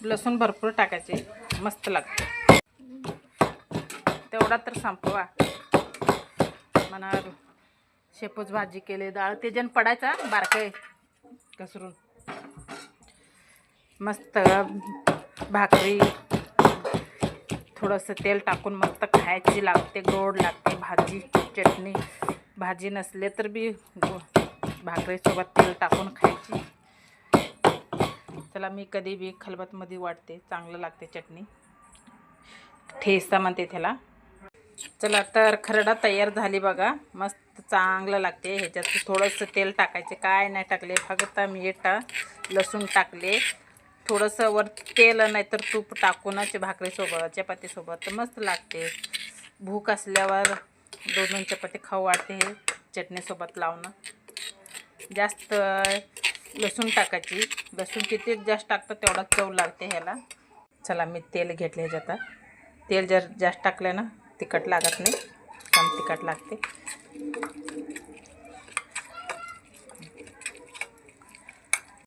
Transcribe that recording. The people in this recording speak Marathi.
लसूण भरपूर टाकायचे, मस्त लागते. तेवढा तर संपवा. म्हणा शेपूच भाजी केली, डाळ तेजन पडायचा बारकाय घसरून. मस्त भाकरी थोडंसं तेल टाकून मस्त खायची लागते, गोड लागते भाजी. चटणी भाजी नसले तर बी भाकरीसोबत तेल टाकून खायची. चला मी कधी बी खलबतमध्ये वाटते, चांगलं लागते चटणी. ठेचा म्हणते त्याला. चला तर खरडा तयार झाली बघा. मस्त चांगलं लागते. ह्याच्यात थोडंसं तेल टाकायचे, काय नाही टाकले, फक्त मीठ लसूण टाकले, थोडंसं वर तेल नाही तर तूप टाकूनच भाकरीसोबत चपातीसोबत मस्त लागते. भूक असल्यावर 2 चपाती खाऊ वाटते हे चटणीसोबत लावणं. जास्त लसूण टाकायची, लसूण किती जास्त टाकतं तेवढा चव लागते ह्याला. चला मी तेल घेतले ह्याच्यात. तेल जर जास्त टाकलं ना तिखट लागत नाही, कम तिखट लागते.